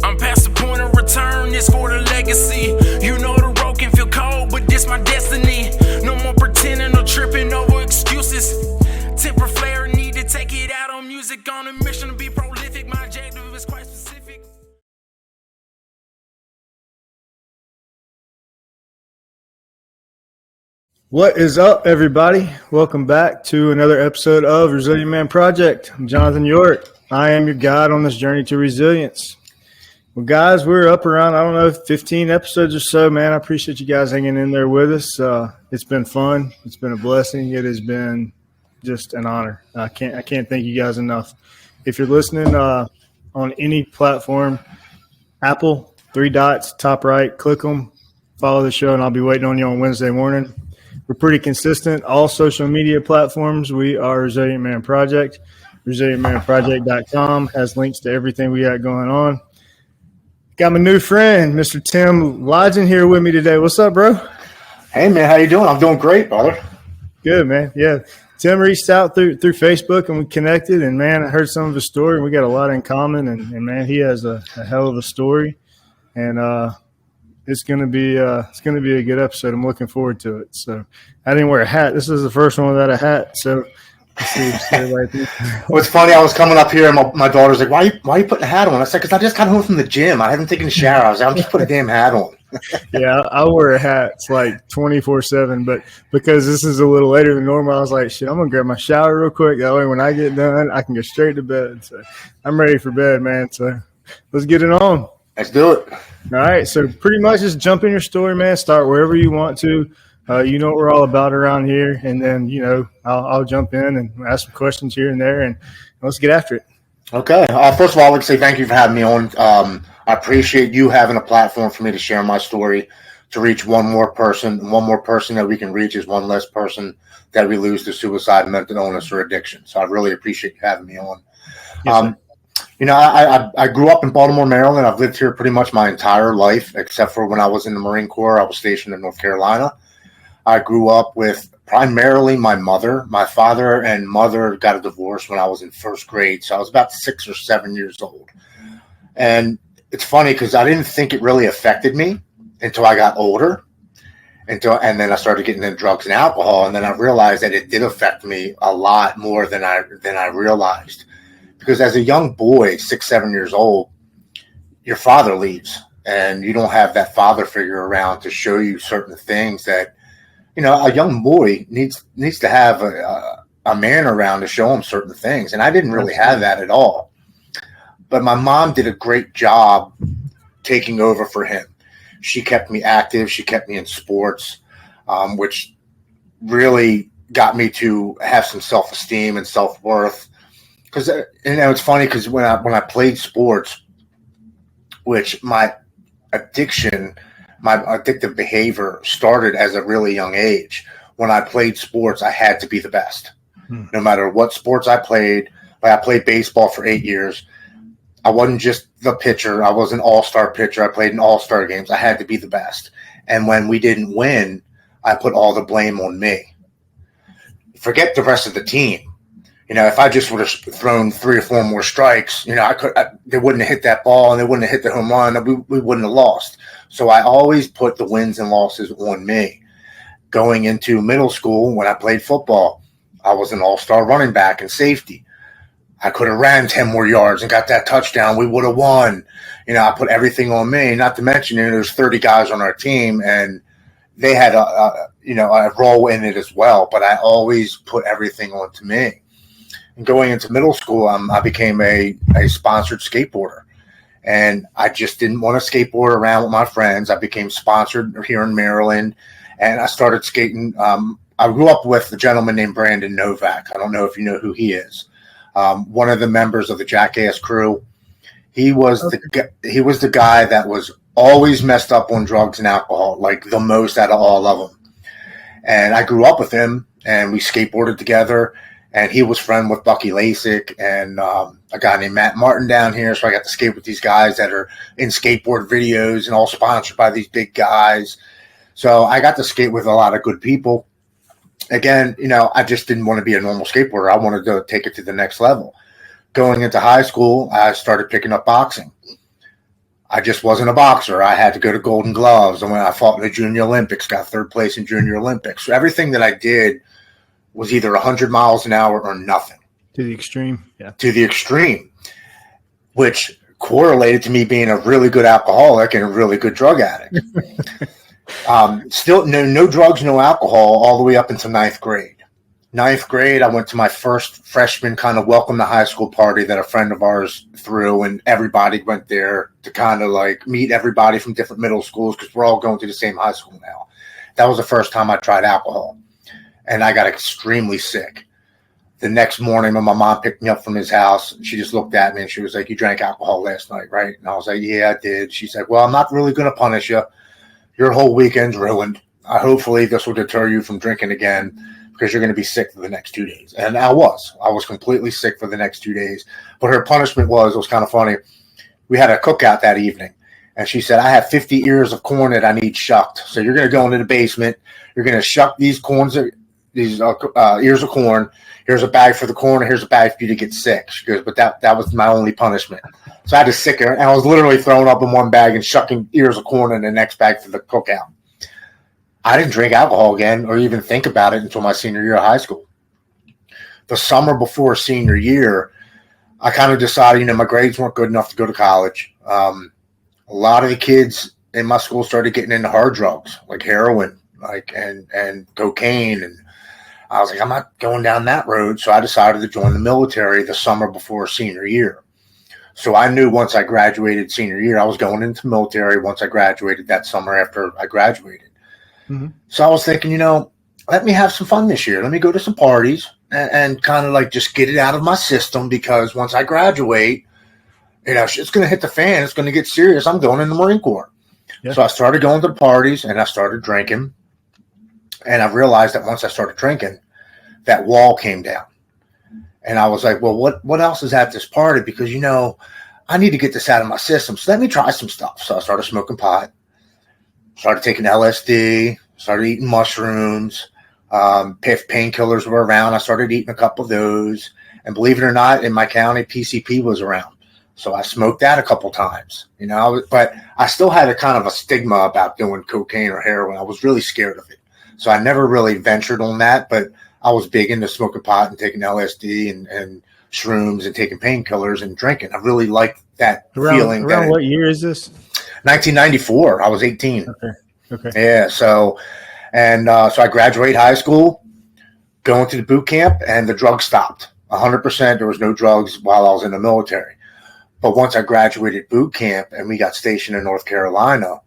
I'm past the point of return, it's for the legacy. You know the road can feel cold, but this my destiny. No more pretending or tripping over excuses. Temper flare, need to take it out on music. On a mission to be prolific, my objective is quite specific. What is up, everybody? Welcome back to another episode of Resilient Man Project. I'm Jonathan York. I am your guide on this journey to resilience. Well, guys, we're up around, 15 episodes or so, man. I appreciate you guys hanging in there with us. It's been fun. It's been a blessing. It has been just an honor. I can't thank you guys enough. If you're listening on any platform, Apple, 3 dots, top right, click them, follow the show, and I'll be waiting on you on Wednesday morning. We're pretty consistent. All social media platforms, we are Resilient Man Project. ResilientManProject.com has links to everything we got going on. Got my new friend, Mr. Tim Lodgen, here with me today. What's up, bro? Hey, man. How you doing? I'm doing great, brother. Good, man. Yeah. Tim reached out through Facebook, and we connected. And, man, I heard some of his story, and we got a lot in common. And man, he has a hell of a story. And it's gonna be a good episode. I'm looking forward to it. So I didn't wear a hat. This is the first one without a hat. So let's see. What's funny, I was coming up here and my daughter's like, why are you putting a hat on? I said, because I just got home from the gym. I haven't taken a shower. I was like, I'm just putting a damn hat on. Yeah, I wear a hat. It's like 24/7, but because this is a little later than normal, I was like, shit, I'm gonna grab my shower real quick. That way when I get done, I can go straight to bed. So I'm ready for bed, man. So let's get it on. Let's do it. All right, so pretty much just jump in your story, man. Start wherever you want to. You know what we're all about around here, and then I'll jump in and ask some questions here and there, and let's get after it. Okay. First of all, I'd like to say thank you for having me on. I appreciate you having a platform for me to share my story, to reach one more person. One more person that we can reach is one less person that we lose to suicide, mental illness, or addiction. So I really appreciate you having me on. Yes, I grew up in Baltimore, Maryland. I've lived here pretty much my entire life, except for when I was in the Marine Corps. I was stationed in North Carolina. I grew up with primarily my mother. My father and mother got a divorce when I was in first grade, so I was about 6 or 7 years old. And it's funny because I didn't think it really affected me until I got older, and then I started getting into drugs and alcohol, and then I realized that it did affect me a lot more than I realized. Because as a young boy, 6, 7 years old, your father leaves, and you don't have that father figure around to show you certain things that, a young boy needs to have a man around to show him certain things. And I didn't really have that at all. But my mom did a great job taking over for him. She kept me active. She kept me in sports, which really got me to have some self-esteem and self-worth. Because it's funny because when I played sports, which my addictive behavior started as a really young age. When I played sports, I had to be the best. No matter what sports I played. Like I played baseball for 8 years. I wasn't just the pitcher. I was an all-star pitcher. I played in all-star games. I had to be the best. And when we didn't win, I put all the blame on me. Forget the rest of the team. If I just would have thrown 3 or 4 more strikes, they wouldn't have hit that ball and they wouldn't have hit the home run. We wouldn't have lost. So I always put the wins and losses on me. Going into middle school, when I played football, I was an all-star running back and safety. I could have ran 10 more yards and got that touchdown. We would have won. I put everything on me. Not to mention, there's 30 guys on our team, and they had a role in it as well. But I always put everything onto me. And going into middle school, I became a sponsored skateboarder. And I just didn't want to skateboard around with my friends. I became sponsored here in Maryland, and I started skating. I grew up with a gentleman named Brandon Novak. I don't know if you know who he is. One of the members of the Jackass crew. He was the guy that was always messed up on drugs and alcohol, like the most out of all of them. And I grew up with him, and we skateboarded together. And he was friend with Bucky Lasik and a guy named Matt Martin down here. So I got to skate with these guys that are in skateboard videos and all sponsored by these big guys. So I got to skate with a lot of good people. Again, I just didn't want to be a normal skateboarder. I wanted to take it to the next level. Going into high school, I started picking up boxing. I just wasn't a boxer. I had to go to Golden Gloves. And when I fought in the Junior Olympics, got third place in Junior Olympics. So everything that I did was either 100 miles an hour or nothing. To the extreme. Yeah. To the extreme, which correlated to me being a really good alcoholic and a really good drug addict. Still no drugs, no alcohol all the way up until ninth grade. Ninth grade, I went to my first freshman kind of welcome to high school party that a friend of ours threw, and everybody went there to kind of like meet everybody from different middle schools because we're all going to the same high school now. That was the first time I tried alcohol, and I got extremely sick. The next morning when my mom picked me up from his house, she just looked at me and she was like, "You drank alcohol last night, right?" And I was like, "Yeah, I did." She said, "Well, I'm not really going to punish you. Your whole weekend's ruined. Hopefully this will deter you from drinking again, because you're going to be sick for the next 2 days." And I was completely sick for the next 2 days. But her punishment was kind of funny. We had a cookout that evening, and she said, "I have 50 ears of corn that I need shucked. So you're going to go into the basement. You're going to shuck these ears of corn. Here's a bag for the corn, and here's a bag for you to get sick." She goes, "But that was my only punishment." So I had to sick her, and I was literally throwing up in one bag and shucking ears of corn in the next bag for the cookout. I didn't drink alcohol again or even think about it until my senior year of high school. The summer before senior year, I kind of decided, my grades weren't good enough to go to college. A lot of the kids in my school started getting into hard drugs like heroin, and cocaine. And I was like, I'm not going down that road. So I decided to join the military the summer before senior year. So I knew once I graduated senior year, I was going into the military once I graduated that summer after I graduated. Mm-hmm. So I was thinking, let me have some fun this year. Let me go to some parties and kind of like just get it out of my system, because once I graduate, it's going to hit the fan. It's going to get serious. I'm going in the Marine Corps. Yeah. So I started going to the parties and I started drinking. And I realized that once I started drinking, that wall came down. And I was like, well, what else is at this party? Because, I need to get this out of my system. So let me try some stuff. So I started smoking pot. Started taking LSD, started eating mushrooms. If painkillers were around, I started eating a couple of those. And believe it or not, in my county, PCP was around. So I smoked that a couple times, but I still had a kind of a stigma about doing cocaine or heroin. I was really scared of it. So I never really ventured on that, but I was big into smoking pot and taking LSD and shrooms and taking painkillers and drinking. I really liked that feeling. Around what year is this? 1994. I was 18. Okay. Yeah. So I graduated high school, going to the boot camp, and the drugs stopped. 100%. There was no drugs while I was in the military. But once I graduated boot camp and we got stationed in North Carolina,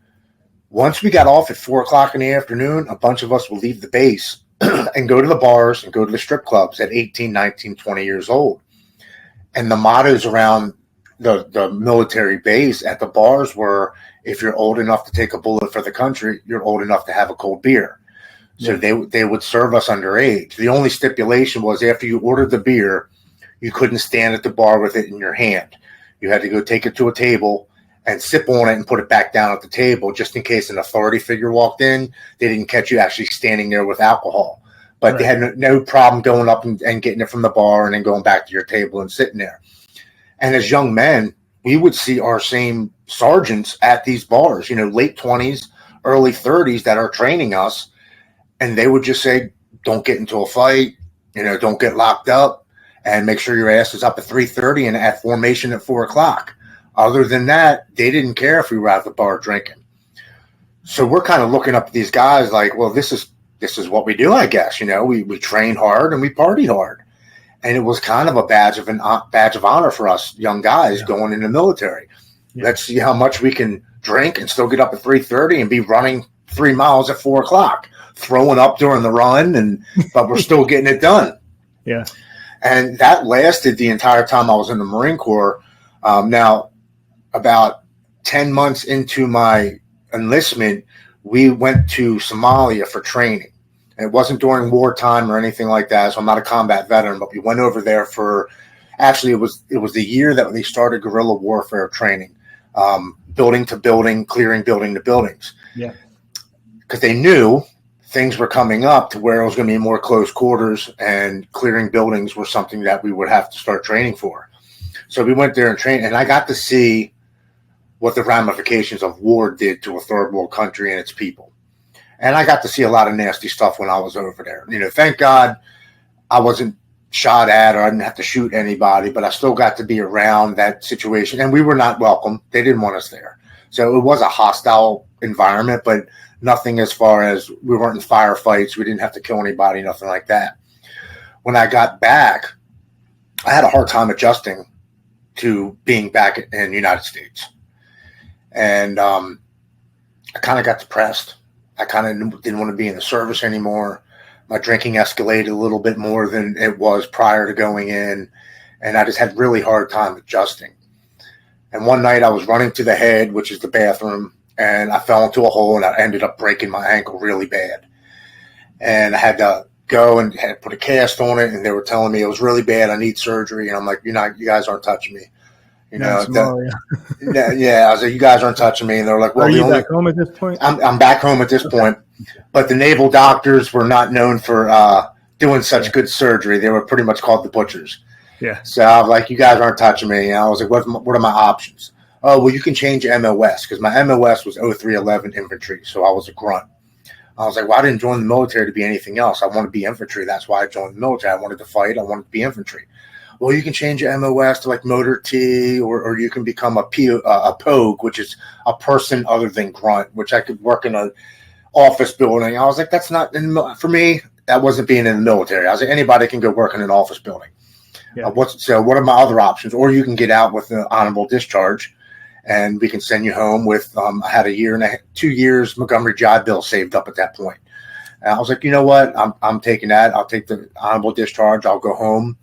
once we got off at 4:00 in the afternoon, a bunch of us would leave the base and go to the bars and go to the strip clubs at 18, 19, 20 years old. And the mottos around the military base at the bars were, if you're old enough to take a bullet for the country, you're old enough to have a cold beer. So they would serve us underage. The only stipulation was after you ordered the beer, you couldn't stand at the bar with it in your hand. You had to go take it to a table and sip on it and put it back down at the table, just in case an authority figure walked in. They didn't catch you actually standing there with alcohol. But They had no problem going up and getting it from the bar and then going back to your table and sitting there. And as young men, we would see our same sergeants at these bars, late 20s, early 30s that are training us. And they would just say, don't get into a fight, don't get locked up, and make sure your ass is up at 3:30 and at formation at 4:00. Other than that, they didn't care if we were at the bar drinking. So we're kind of looking up at these guys like, well, this is what we do, I guess. We train hard and we party hard. And it was kind of a badge of honor for us young guys going in the military. Yeah. Let's see how much we can drink and still get up at 3:30 and be running 3 miles at 4:00, throwing up during the run, but we're still getting it done. Yeah. And that lasted the entire time I was in the Marine Corps. Now, about 10 months into my enlistment, we went to Somalia for training. And it wasn't during wartime or anything like that, so I'm not a combat veteran, but we went over there for, actually, it was the year that they started guerrilla warfare training, building to building, clearing building to buildings. Yeah. Because they knew things were coming up to where it was going to be more close quarters, and clearing buildings were something that we would have to start training for. So we went there and trained, and I got to see what the ramifications of war did to a third world country and its people. And I got to see a lot of nasty stuff when I was over there. Thank God I wasn't shot at or I didn't have to shoot anybody, but I still got to be around that situation. And we were not welcome. They didn't want us there. So it was a hostile environment, but nothing as far as we weren't in firefights. We didn't have to kill anybody, nothing like that. When I got back, I had a hard time adjusting to being back in the United States. And I kind of got depressed. I kind of didn't want to be in the service anymore. My drinking escalated a little bit more than it was prior to going in. And I just had really hard time adjusting. And one night I was running to the head, which is the bathroom, and I fell into a hole and I ended up breaking my ankle really bad. And I had to go and had to put a cast on it, and they were telling me it was really bad. I need surgery. And I'm like, you guys aren't touching me. Yeah, I was like, you guys aren't touching me. And they're like, well, are you back home at this point? I'm back home at this point. But the naval doctors were not known for doing such good surgery. They were pretty much called the butchers. Yeah. So I was like, you guys aren't touching me. And I was like, what are my options? Oh, well, you can change MOS, because my MOS was 0311 infantry. So I was a grunt. I was like, well, I didn't join the military to be anything else. I want to be infantry. That's why I joined the military. I wanted to fight. I wanted to be infantry. Well, you can change your MOS to like motor T, or you can become a POG, which is a person other than grunt, which I could work in an office building. I was like, that's not for me. That wasn't being in the military. I was like, anybody can go work in an office building. Yeah. So what are my other options? Or you can get out with an honorable discharge, and we can send you home with. I had 2 years Montgomery Jive bill saved up at that point. And I was like, you know what? I'm taking that. I'll take the honorable discharge. I'll go home.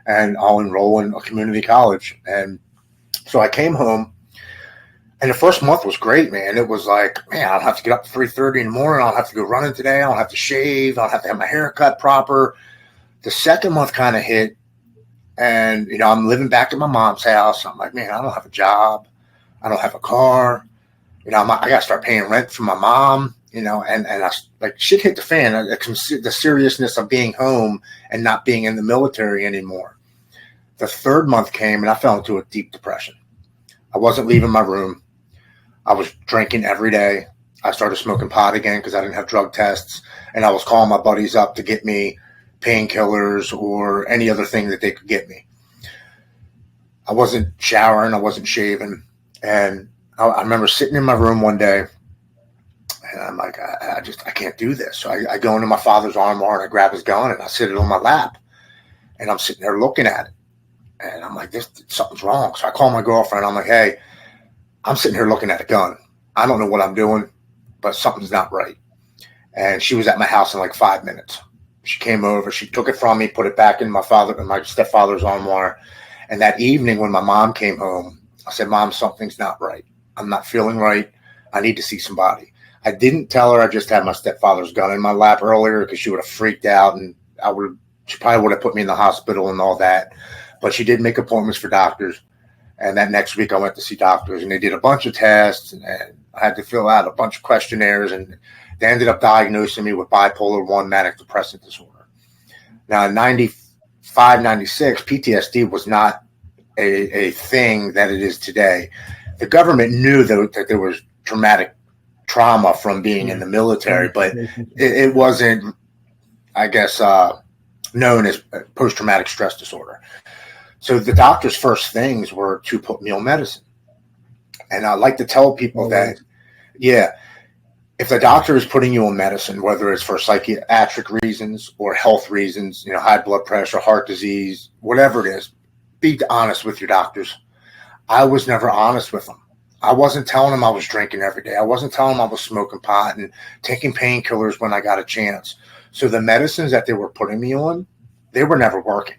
And I'll enroll in a community college. And so I came home, and the first month was great, man. It was like, man, I don't have to get up at 3:30 in the morning. I don't have to go running today. I don't have to shave. I don't have to have my hair cut proper. The second month kind of hit, and, I'm living back at my mom's house. I'm like, man, I don't have a job. I don't have a car. I got to start paying rent for my mom, and I, like, shit hit the fan. The seriousness of being home and not being in the military anymore. The third month came, and I fell into a deep depression. I wasn't leaving my room. I was drinking every day. I started smoking pot again because I didn't have drug tests, and I was calling my buddies up to get me painkillers or any other thing that they could get me. I wasn't showering. I wasn't shaving. And I remember sitting in my room one day, and I'm like, I can't do this. So I go into my father's armoire, and I grab his gun, and I sit it on my lap, and I'm sitting there looking at it. And I'm like, something's wrong. So I call my girlfriend. I'm like, hey, I'm sitting here looking at a gun. I don't know what I'm doing, but something's not right. And she was at my house in like 5 minutes. She came over. She took it from me, put it back in my stepfather's armoire. And that evening when my mom came home, I said, Mom, something's not right. I'm not feeling right. I need to see somebody. I didn't tell her I just had my stepfather's gun in my lap earlier, because she would have freaked out, and she probably would have put me in the hospital and all that. But she did make appointments for doctors. And that next week I went to see doctors, and they did a bunch of tests, and I had to fill out a bunch of questionnaires, and they ended up diagnosing me with bipolar 1 manic depressive disorder. Now, in 95, 96, PTSD was not a thing that it is today. The government knew that there was traumatic trauma from being in the military, but it wasn't, I guess, known as post-traumatic stress disorder. So the doctor's first things were to put me on medicine. And I like to tell people that, if the doctor is putting you on medicine, whether it's for psychiatric reasons or health reasons, high blood pressure, heart disease, whatever it is, be honest with your doctors. I was never honest with them. I wasn't telling them I was drinking every day. I wasn't telling them I was smoking pot and taking painkillers when I got a chance. So the medicines that they were putting me on, they were never working.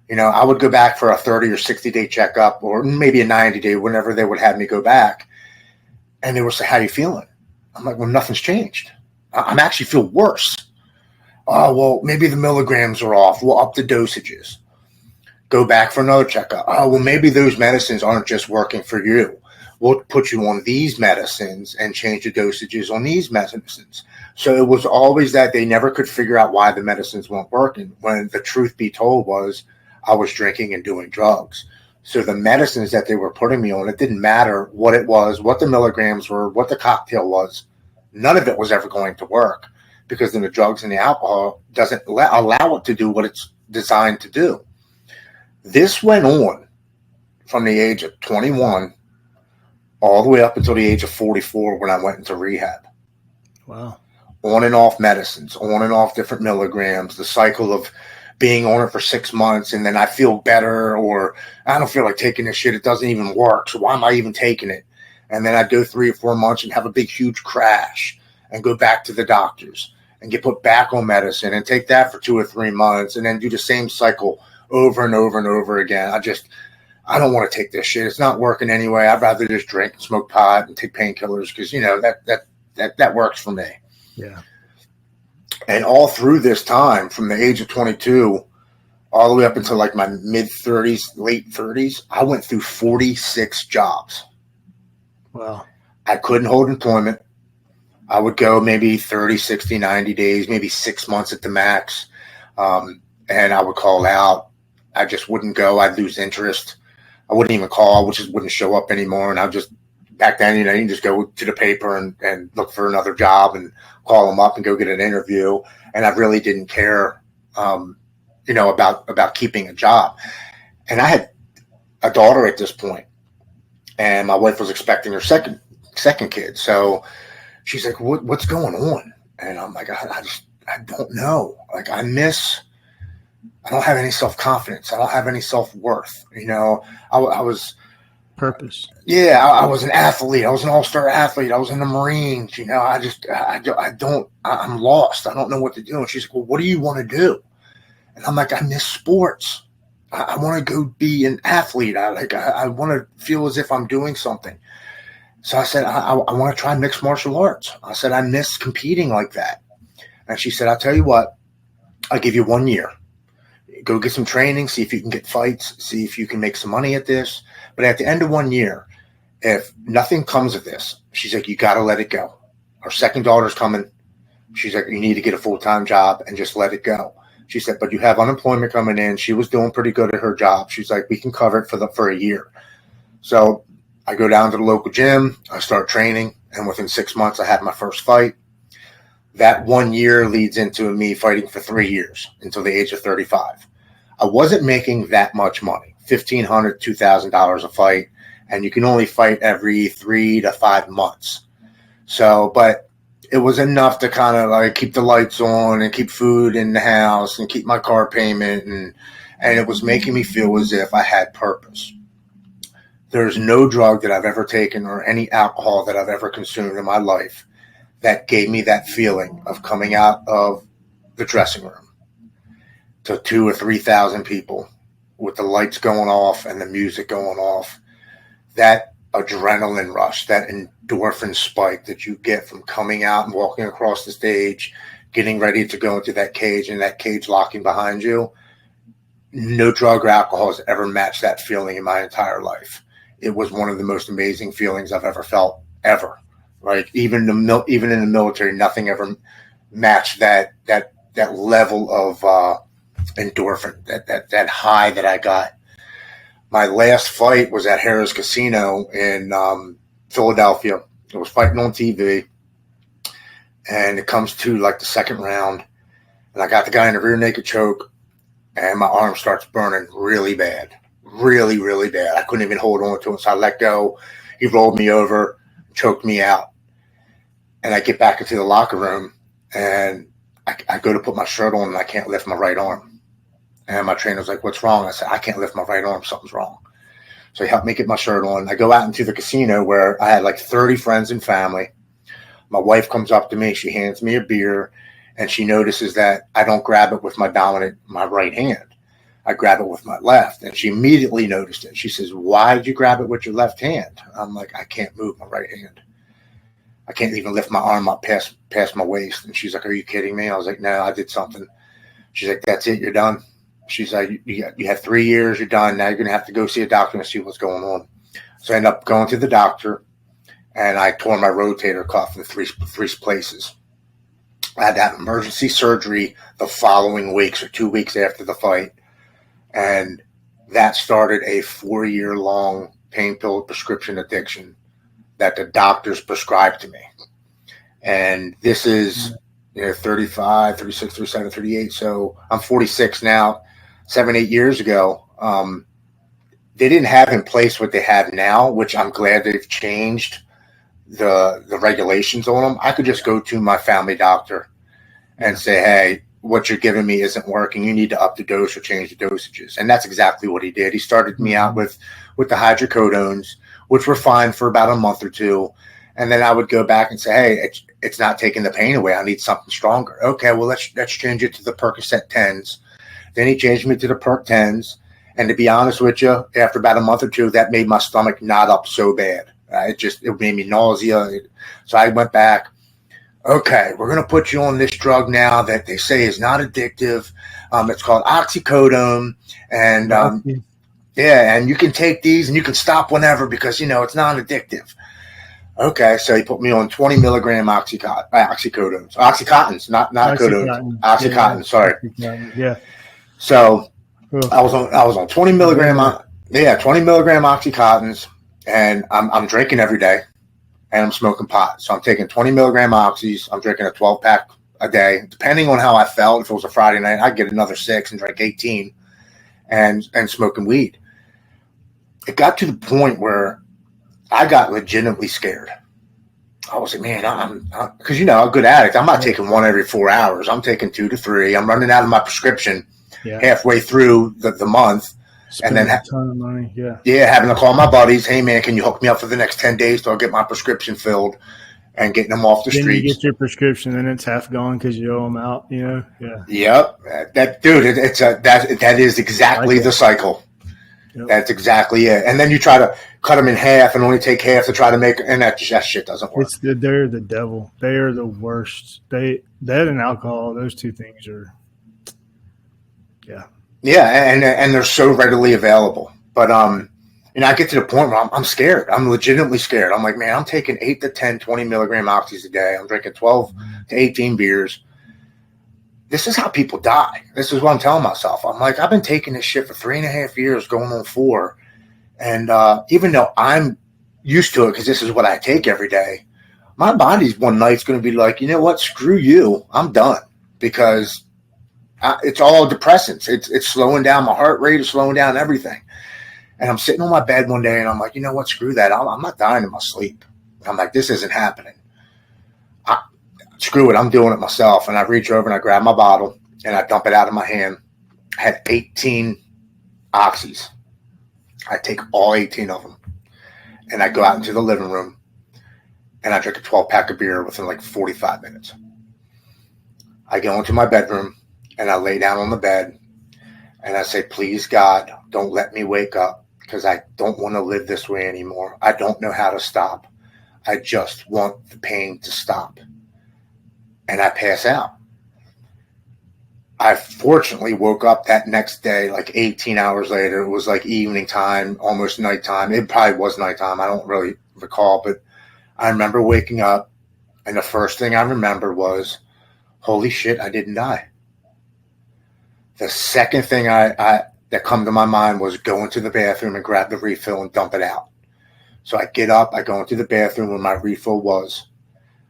I would go back for a 30 or 60-day checkup, or maybe a 90-day, whenever they would have me go back. And they would say, how are you feeling? I'm like, well, nothing's changed. I'm actually feel worse. Oh, well, maybe the milligrams are off. We'll up the dosages. Go back for another checkup. Oh, well, maybe those medicines aren't just working for you. We'll put you on these medicines and change the dosages on these medicines. So it was always that they never could figure out why the medicines weren't working, when the truth be told was I was drinking and doing drugs. So the medicines that they were putting me on, it didn't matter what it was, what the milligrams were, what the cocktail was. None of it was ever going to work because then the drugs and the alcohol doesn't allow it to do what it's designed to do. This went on from the age of 21 all the way up until the age of 44 when I went into rehab. Wow. On and off medicines, on and off different milligrams, the cycle of being on it for 6 months and then I feel better, or I don't feel like taking this shit. It doesn't even work. So why am I even taking it? And then I'd go 3 or 4 months and have a big, huge crash and go back to the doctors and get put back on medicine and take that for 2 or 3 months and then do the same cycle over and over and over again. I don't want to take this shit. It's not working anyway. I'd rather just drink and smoke pot and take painkillers because, that works for me. Yeah. And all through this time, from the age of 22 all the way up until like my mid-30s, late 30s, I went through 46 jobs. Wow. I couldn't hold employment. I would go maybe 30, 60, 90 days, maybe 6 months at the max. And I would call out. I just wouldn't go. I'd lose interest. I wouldn't even call. I just wouldn't show up anymore. And back then, you can just go to the paper and look for another job and call them up and go get an interview. And I really didn't care, about keeping a job. And I had a daughter at this point, and my wife was expecting her second kid. So she's like, what's going on? And I'm like, I don't know. Like, I don't have any self-confidence. I don't have any self-worth. I was Purpose. Yeah, I was an athlete. I was an all-star athlete. I was in the Marines. I'm lost. I don't know what to do. And she's like, well, what do you want to do? And I'm like, I miss sports. I want to go be an athlete. I want to feel as if I'm doing something. So I said, I want to try mixed martial arts. I said, I miss competing like that. And she said, I'll tell you what, I'll give you 1 year. Go get some training, see if you can get fights, see if you can make some money at this. But at the end of 1 year, if nothing comes of this, she's like, you got to let it go. Our second daughter's coming. She's like, you need to get a full-time job and just let it go. She said, but you have unemployment coming in. She was doing pretty good at her job. She's like, we can cover it for a year. So I go down to the local gym. I start training. And within 6 months, I had my first fight. That 1 year leads into me fighting for 3 years until the age of 35. I wasn't making that much money, $1,500, $2,000 a fight. And you can only fight every 3 to 5 months. So, but it was enough to kind of like keep the lights on and keep food in the house and keep my car payment. And it was making me feel as if I had purpose. There's no drug that I've ever taken or any alcohol that I've ever consumed in my life that gave me that feeling of coming out of the dressing room to 2,000 or 3,000 people with the lights going off and the music going off. That adrenaline rush, that endorphin spike that you get from coming out and walking across the stage, getting ready to go into that cage and that cage locking behind you. No drug or alcohol has ever matched that feeling in my entire life. It was one of the most amazing feelings I've ever felt, ever. Like even in the military, nothing ever matched that level of endorphin, that high that I got. My last fight was at Harrah's Casino in Philadelphia. I was fighting on TV, and it comes to like the second round, and I got the guy in a rear naked choke, and my arm starts burning really bad, really, really bad. I couldn't even hold on to it, so I let go. He rolled me over, choked me out, and I get back into the locker room, and I go to put my shirt on, and I can't lift my right arm. And my trainer's like, what's wrong? I said, I can't lift my right arm. Something's wrong. So he helped me get my shirt on. I go out into the casino where I had like 30 friends and family. My wife comes up to me. She hands me a beer, and she notices that I don't grab it with my right hand. I grab it with my left. And she immediately noticed it. She says, why did you grab it with your left hand? I'm like, I can't move my right hand. I can't even lift my arm up past my waist. And she's like, are you kidding me? I was like, no, I did something. She's like, that's it. You're done. She's like, you had 3 years, you're done. Now you're going to have to go see a doctor and see what's going on. So I end up going to the doctor, and I tore my rotator cuff in three places. I had to have emergency surgery the following weeks or 2 weeks after the fight. And that started a 4-year-long pain pill prescription addiction that the doctors prescribed to me. And this is 35, 36, 37, 38. So I'm 46 now. 7-8 years ago, they didn't have in place what they have now, which I'm glad they've changed the regulations on them. I could just go to my family doctor and say, hey, what you're giving me isn't working. You need to up the dose or change the dosages. And that's exactly what he did. He started me out with the hydrocodones, which were fine for about a month or two. And then I would go back and say, hey, it's not taking the pain away. I need something stronger. Okay, well, let's change it to the Percocet 10s. Then he changed me to the Perc 10s. And to be honest with you, after about a month or two, that made my stomach knot up so bad. It made me nausea. So I went back. Okay, we're going to put you on this drug now that they say is not addictive. It's called oxycodone. And and you can take these and you can stop whenever because, it's not addictive. Okay, so he put me on 20 milligram oxycodones. Oxycontins, not codones. Oxycontin, sorry. Yeah. So I was on 20 milligram 20 milligram oxycontins, and I'm drinking every day. And I'm smoking pot. So I'm taking 20 milligram oxys. I'm drinking a 12-pack a day. Depending on how I felt, if it was a Friday night, I'd get another 6 and drink 18 and smoking weed. It got to the point where I got legitimately scared. I was like, man, because, a good addict, I'm not taking one every 4 hours. I'm taking 2 to 3. I'm running out of my prescription halfway through the month. Spending and then a ton of money, having to call my buddies. Hey, man, can you hook me up for the next 10 days till I get my prescription filled and getting them off the streets? Then you get your prescription, then it's half gone because you owe them out. Yep, that is exactly the cycle. Yep. That's exactly it. And then you try to cut them in half and only take half to try to make, and that shit doesn't work. They're the devil. They are the worst. That and alcohol, those two things are. Yeah, and they're so readily available. But I get to the point where I'm scared. I'm legitimately scared. I'm like, man, I'm taking 8 to 10, 20 milligram oxys a day. I'm drinking 12 to 18 beers. This is how people die. This is what I'm telling myself. I'm like, I've been taking this shit for 3.5 years, going on 4. And even though I'm used to it because this is what I take every day, my body's one night's going to be like, you know what? Screw you. I'm done because it's all depressants. It's slowing down my heart rate. It's slowing down everything. And I'm sitting on my bed one day and I'm like, you know what? Screw that. I'm not dying in my sleep. I'm like, this isn't happening. Screw it. I'm doing it myself. And I reach over and I grab my bottle and I dump it out of my hand. I had 18 oxys. I take all 18 of them and I go out into the living room and I drink a 12-pack of beer within like 45 minutes. I go into my bedroom and I lay down on the bed and I say, please, God, don't let me wake up because I don't want to live this way anymore. I don't know how to stop. I just want the pain to stop. And I pass out. I fortunately woke up that next day, like 18 hours later. It was like evening time, almost nighttime. It probably was nighttime. I don't really recall, but I remember waking up and the first thing I remember was, holy shit, I didn't die. The second thing that come to my mind was go into the bathroom and grab the refill and dump it out. So I get up, I go into the bathroom where my refill was.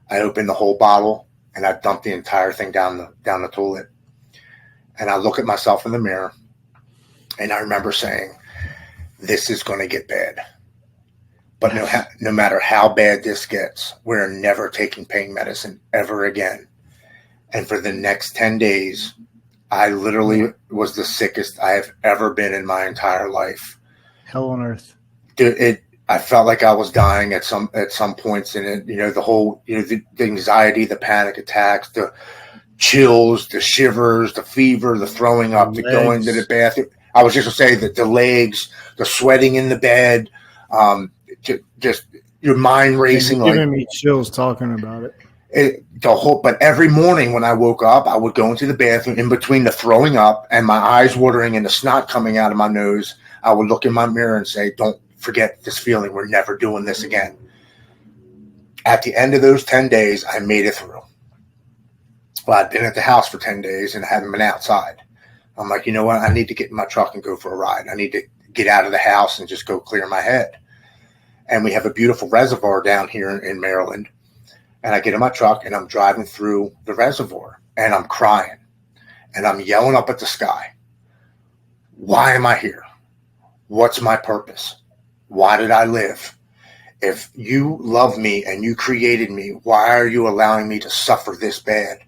I open the whole bottle and I dump the entire thing down the toilet. And I look at myself in the mirror and I remember saying, this is going to get bad. But no matter how bad this gets, we're never taking pain medicine ever again. And for the next 10 days, I literally was the sickest I have ever been in my entire life. Hell on earth. Dude, I felt like I was dying at some points in it. The whole, the anxiety, the panic attacks, the chills, the shivers, the fever, the throwing up, the going to the bathroom. I was just going to say that the legs, the sweating in the bed, just your mind racing. You're giving me chills talking about it. But every morning when I woke up, I would go into the bathroom. In between the throwing up and my eyes watering and the snot coming out of my nose, I would look in my mirror and say, don't forget this feeling. We're never doing this again. At the end of those 10 days, I made it through. Well, I'd been at the house for 10 days and hadn't been outside. I'm like, you know what? I need to get in my truck and go for a ride. I need to get out of the house and just go clear my head. And we have a beautiful reservoir down here in Maryland. And I get in my truck and I'm driving through the reservoir and I'm crying and I'm yelling up at the sky. Why am I here? What's my purpose? Why did I live? If you love me and you created me, why are you allowing me to suffer this bad?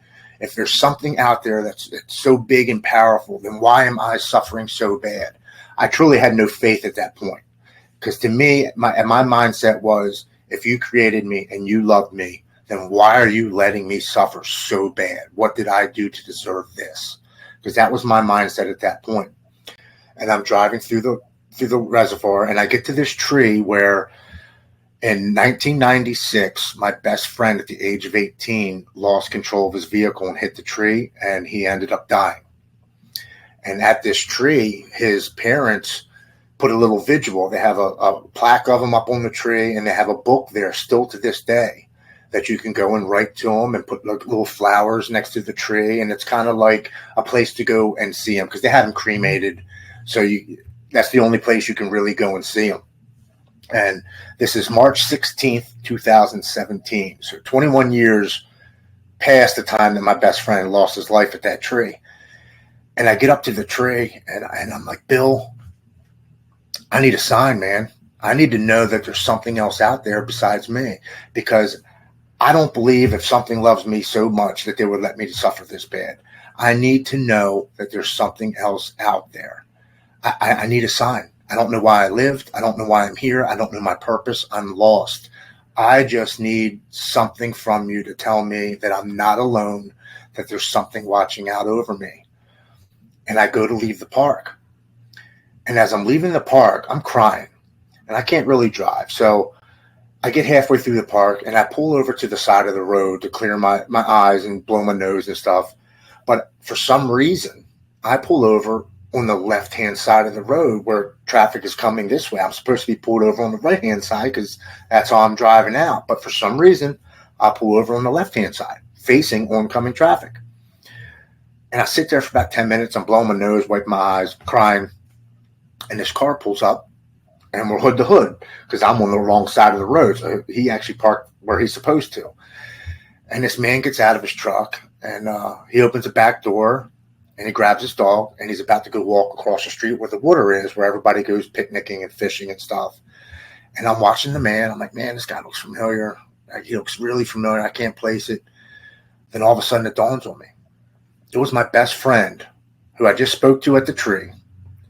If there's something out there that's so big and powerful, then why am I suffering so bad? I truly had no faith at that point. Because to me, my mindset was, if you created me and you loved me, then why are you letting me suffer so bad? What did I do to deserve this? Because that was my mindset at that point. And I'm driving through the reservoir, and I get to this tree where in 1996, my best friend at the age of 18 lost control of his vehicle and hit the tree, and he ended up dying. And at this tree, his parents put a little vigil. They have a plaque of him up on the tree, and they have a book there still to this day that you can go and write to him and put like little flowers next to the tree. And it's kind of like a place to go and see him because they had him cremated. So that's the only place you can really go and see him. And this is March 16th, 2017. So 21 years past the time that my best friend lost his life at that tree. And I get up to the tree and I'm like, Bill, I need a sign, man. I need to know that there's something else out there besides me, because I don't believe if something loves me so much that they would let me suffer this bad. I need to know that there's something else out there. I need a sign. I don't know why I lived. I don't know why I'm here. I don't know my purpose. I'm lost. I just need something from you to tell me that I'm not alone, that there's something watching out over me. And I go to leave the park. And as I'm leaving the park, I'm crying. And I can't really drive. So I get halfway through the park and I pull over to the side of the road to clear my eyes and blow my nose and stuff. But for some reason, I pull over on the left-hand side of the road where traffic is coming this way. I'm supposed to be pulled over on the right-hand side because that's how I'm driving out. But for some reason, I pull over on the left-hand side, facing oncoming traffic. And I sit there for about 10 minutes. I'm blowing my nose, wiping my eyes, crying. And this car pulls up. And we're hood to hood because I'm on the wrong side of the road. So he actually parked where he's supposed to. And this man gets out of his truck and he opens the back door and he grabs his dog and he's about to go walk across the street where the water is, where everybody goes picnicking and fishing and stuff. And I'm watching the man. I'm like, man, this guy looks familiar. He looks really familiar. I can't place it. Then all of a sudden it dawns on me. It was my best friend who I just spoke to at the tree.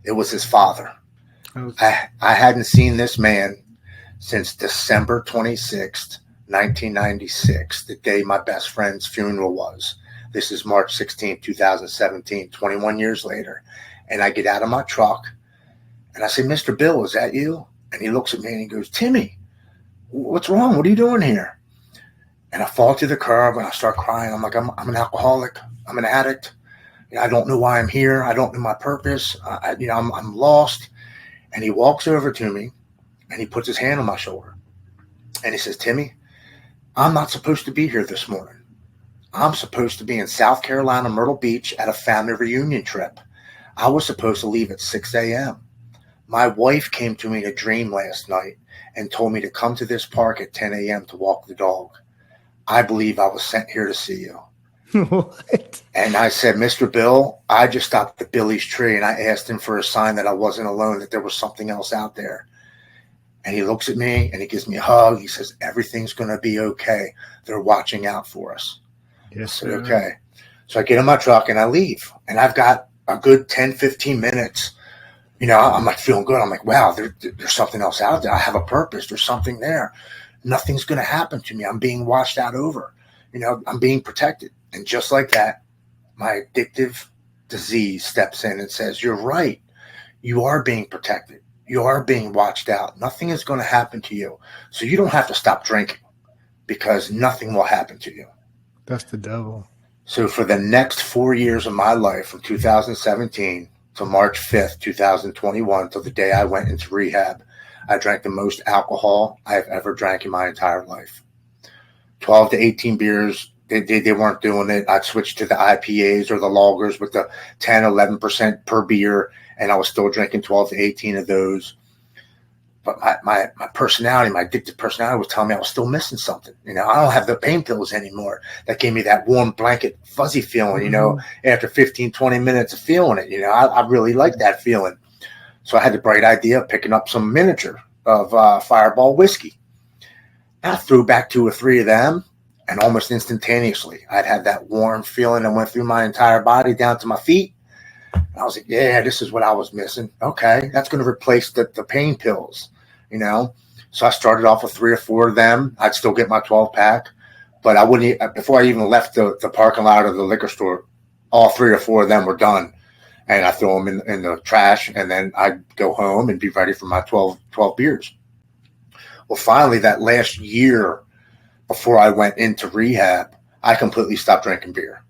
It was his father. I hadn't seen this man since December 26th, 1996, the day my best friend's funeral was. This is March 16th, 2017, 21 years later. And I get out of my truck and I say, Mr. Bill, is that you? And he looks at me and he goes, Timmy, what's wrong? What are you doing here? And I fall to the curb and I start crying. I'm like, I'm an alcoholic. I'm an addict. I don't know why I'm here. I don't know my purpose. I'm lost. And he walks over to me and he puts his hand on my shoulder and he says, Timmy, I'm not supposed to be here this morning. I'm supposed to be in South Carolina, Myrtle Beach at a family reunion trip. I was supposed to leave at 6 a.m. My wife came to me in a dream last night and told me to come to this park at 10 a.m. to walk the dog. I believe I was sent here to see you. What? And I said, Mr. Bill, I just stopped at Billy's tree and I asked him for a sign that I wasn't alone, that there was something else out there. And he looks at me and he gives me a hug. He says, everything's going to be okay. They're watching out for us. Yes, sir. Okay. So I get in my truck and I leave. And I've got a good 10, 15 minutes. I'm like feeling good. I'm like, wow, there's something else out there. I have a purpose. There's something there. Nothing's going to happen to me. I'm being watched out over. I'm being protected. And just like that, my addictive disease steps in and says, you're right. You are being protected. You are being watched out. Nothing is going to happen to you. So you don't have to stop drinking because nothing will happen to you. That's the devil. So for the next 4 years of my life, from 2017 to March 5th, 2021, till the day I went into rehab, I drank the most alcohol I have ever drank in my entire life. 12 to 18 beers They weren't doing it. I'd switch to the IPAs or the lagers with the 10, 11% per beer, and I was still drinking 12 to 18 of those. But my personality, my addictive personality was telling me I was still missing something. I don't have the pain pills anymore. That gave me that warm blanket fuzzy feeling, after 15, 20 minutes of feeling it. I really liked that feeling. So I had the bright idea of picking up some miniature of Fireball whiskey. And I threw back 2 or 3 of them, and almost instantaneously, I'd had that warm feeling that went through my entire body down to my feet. And I was like, yeah, this is what I was missing. Okay, that's going to replace the pain pills, So I started off with 3 or 4 of them. I'd still get my 12-pack, but I wouldn't. Before I even left the parking lot of the liquor store, all 3 or 4 of them were done. And I throw them in the trash, and then I'd go home and be ready for my 12 beers. Well, finally, that last year before I went into rehab, I completely stopped drinking beer.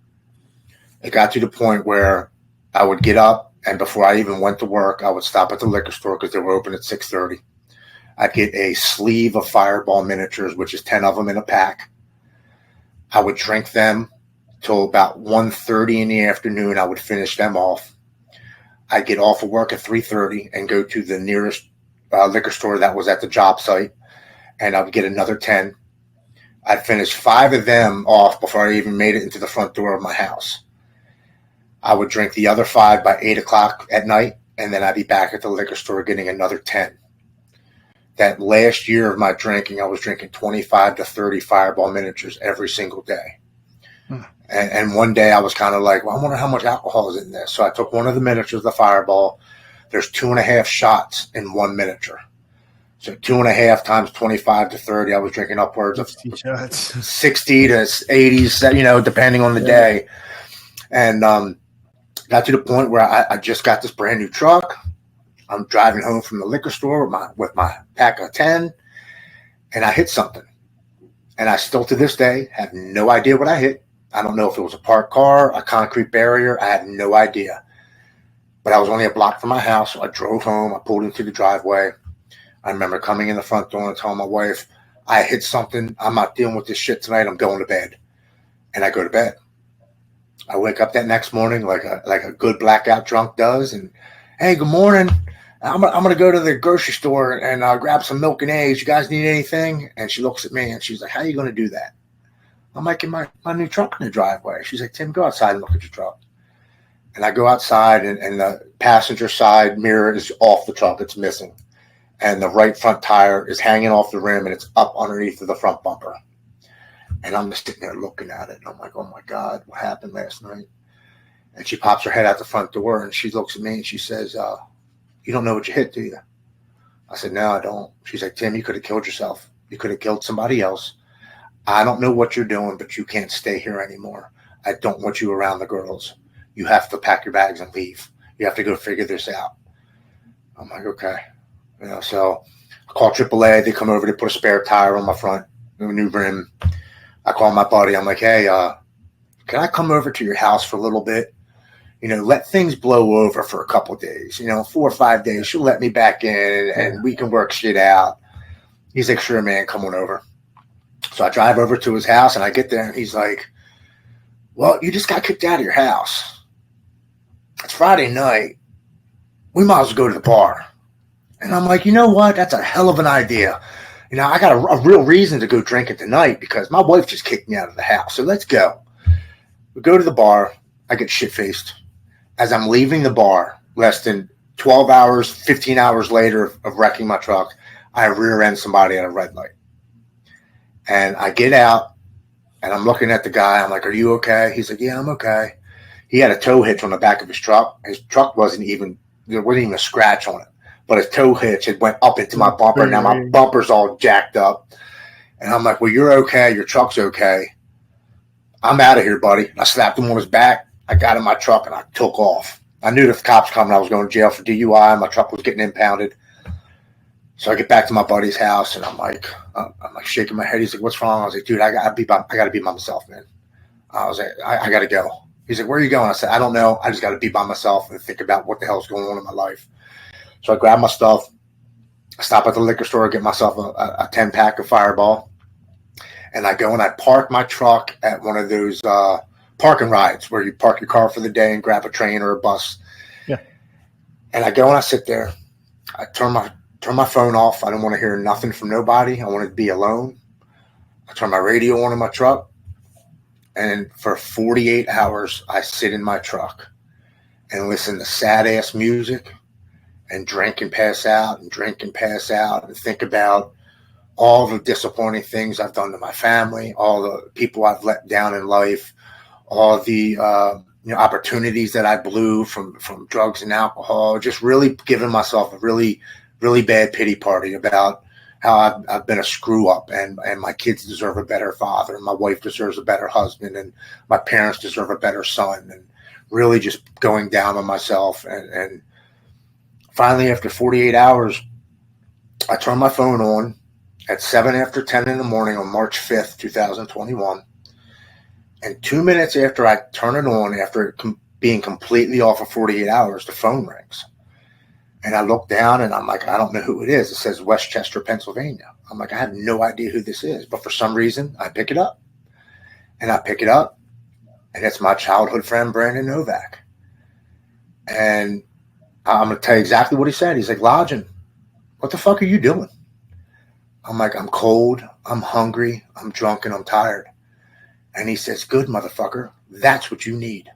It got to the point where I would get up, and before I even went to work, I would stop at the liquor store because they were open at 6:30. I'd get a sleeve of Fireball miniatures, which is 10 of them in a pack. I would drink them till about 1:30 in the afternoon. I would finish them off. I'd get off of work at 3:30 and go to the nearest liquor store that was at the job site, and I would get another 10. I'd finish 5 of them off before I even made it into the front door of my house. I would drink the other 5 by 8 o'clock at night, and then I'd be back at the liquor store getting another 10. That last year of my drinking, I was drinking 25 to 30 Fireball miniatures every single day. And one day I was kind of like, well, I wonder how much alcohol is in this. So I took one of the miniatures, the Fireball. There's 2.5 shots in one miniature. So 2.5 times 25 to 30, I was drinking upwards of 60 shots. 60 to 80, depending on the day. And got to the point where I just got this brand new truck. I'm driving home from the liquor store with my pack of 10, and I hit something. And I still, to this day, have no idea what I hit. I don't know if it was a parked car, a concrete barrier. I have no idea. But I was only a block from my house, so I drove home. I pulled into the driveway. I remember coming in the front door and telling my wife, I hit something. I'm not dealing with this shit tonight. I'm going to bed. And I go to bed. I wake up that next morning like a good blackout drunk does. And, hey, good morning. I'm going to go to the grocery store and grab some milk and eggs. You guys need anything? And she looks at me and she's like, how are you going to do that? I'm like, in my new truck in the driveway. She's like, Tim, go outside and look at your truck. And I go outside, and the passenger side mirror is off the truck. It's missing. And the right front tire is hanging off the rim, and it's up underneath of the front bumper. And I'm just sitting there looking at it. And I'm like, oh, my God, what happened last night? And she pops her head out the front door, and she looks at me, and she says, you don't know what you hit, do you? I said, no, I don't. She's like, Tim, you could have killed yourself. You could have killed somebody else. I don't know what you're doing, but you can't stay here anymore. I don't want you around the girls. You have to pack your bags and leave. You have to go figure this out. I'm like, okay. So I call AAA. They come over. They put a spare tire on my front, a new rim. I call my buddy. I'm like, hey, can I come over to your house for a little bit? Let things blow over for a couple of days. 4 or 5 days. She'll let me back in, and we can work shit out. He's like, sure, man, come on over. So I drive over to his house, and I get there, and he's like, well, you just got kicked out of your house. It's Friday night. We might as well go to the bar. And I'm like, you know what? That's a hell of an idea. I got a real reason to go drinking tonight because my wife just kicked me out of the house. So let's go. We go to the bar. I get shit-faced. As I'm leaving the bar, less than 12 hours, 15 hours later of wrecking my truck, I rear-end somebody at a red light. And I get out, and I'm looking at the guy. I'm like, are you okay? He's like, yeah, I'm okay. He had a tow hitch on the back of his truck. His truck there wasn't even a scratch on it. But his tow hitch had went up into my bumper. Now my bumper's all jacked up. And I'm like, well, you're okay. Your truck's okay. I'm out of here, buddy. I slapped him on his back. I got in my truck, and I took off. I knew if the cops coming, I was going to jail for DUI. My truck was getting impounded. So I get back to my buddy's house, and I'm like shaking my head. He's like, what's wrong? I was like, dude, I got to be by myself, man. I was like, I got to go. He's like, where are you going? I said, I don't know. I just got to be by myself and think about what the hell's going on in my life. So I grab my stuff, I stop at the liquor store, get myself a 10-pack of Fireball. And I go and I park my truck at one of those park and rides where you park your car for the day and grab a train or a bus. Yeah. And I go and I sit there. I turn my phone off. I don't want to hear nothing from nobody. I want to be alone. I turn my radio on in my truck. And for 48 hours, I sit in my truck and listen to sad-ass music and drink and pass out and drink and pass out and think about all the disappointing things I've done to my family, all the people I've let down in life, all the opportunities that I blew from drugs and alcohol, just really giving myself a really, really bad pity party about how I've been a screw up and my kids deserve a better father and my wife deserves a better husband and my parents deserve a better son, and really just going down on myself. And finally, after 48 hours, I turned my phone on at 7 after 10 in the morning on March 5th, 2021. And 2 minutes after I turn it on, after it being completely off for 48 hours, the phone rings. And I look down and I'm like, I don't know who it is. It says Westchester, Pennsylvania. I'm like, I have no idea who this is. But for some reason, I pick it up. And I pick it up. And it's my childhood friend, Brandon Novak. And I'm going to tell you exactly what he said. He's like, Lodgen, what the fuck are you doing? I'm like, I'm cold, I'm hungry, I'm drunk, and I'm tired. And he says, good, motherfucker. That's what you need.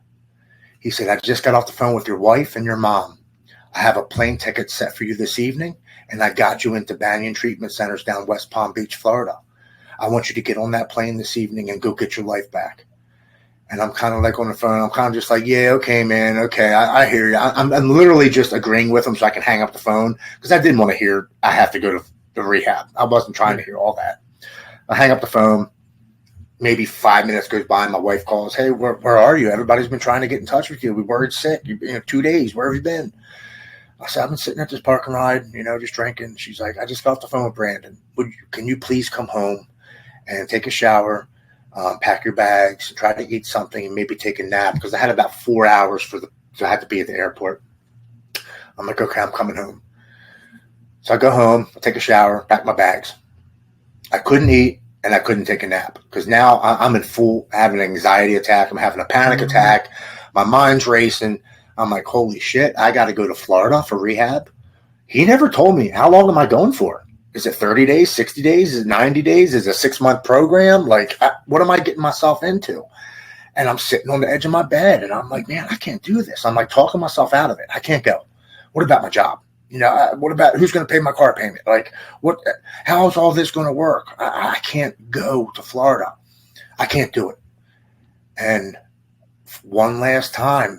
He said, I just got off the phone with your wife and your mom. I have a plane ticket set for you this evening, and I got you into Banyan Treatment Centers down West Palm Beach, Florida. I want you to get on that plane this evening and go get your life back. And I'm kind of like on the phone. I'm kind of just like, yeah, okay, man. Okay, I hear you. I'm literally just agreeing with him so I can hang up the phone because I didn't want to hear I have to go to the rehab. I wasn't trying to hear all that. I hang up the phone. Maybe 5 minutes goes by and my wife calls, hey, where are you? Everybody's been trying to get in touch with you. We worried sick. 2 days. Where have you been? I said, I've been sitting at this parking ride, just drinking. She's like, I just got off the phone with Brandon. Can you please come home and take a shower, pack your bags, try to eat something, and maybe take a nap? Because I had about 4 hours so I had to be at the airport. I'm like, okay, I'm coming home. So I go home, I take a shower, pack my bags. I couldn't eat and I couldn't take a nap because now I'm in full having an anxiety attack. I'm having a panic attack. My mind's racing. I'm like, holy shit, I got to go to Florida for rehab. He never told me, how long am I going for? Is it 30 days, 60 days? Is it 90 days? Is it a 6-month program? Like, what am I getting myself into? And I'm sitting on the edge of my bed and I'm like, man, I can't do this. I'm like talking myself out of it. I can't go. What about my job? What about who's going to pay my car payment? Like, how is all this going to work? I can't go to Florida. I can't do it. And one last time,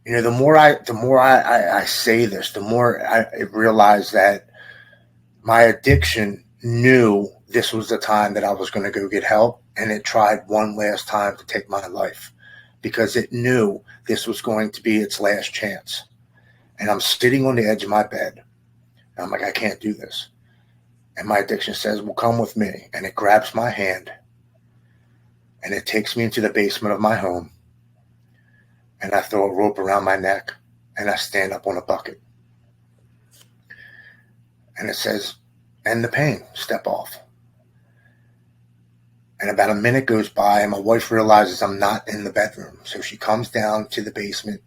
the more I say this, the more I realize that my addiction knew this was the time that I was going to go get help, and it tried one last time to take my life because it knew this was going to be its last chance. And I'm sitting on the edge of my bed. And I'm like, I can't do this. And my addiction says, well, come with me. And it grabs my hand. And it takes me into the basement of my home. And I throw a rope around my neck. And I stand up on a bucket. And it says, end the pain. Step off. And about a minute goes by. And my wife realizes I'm not in the bedroom. So she comes down to the basement.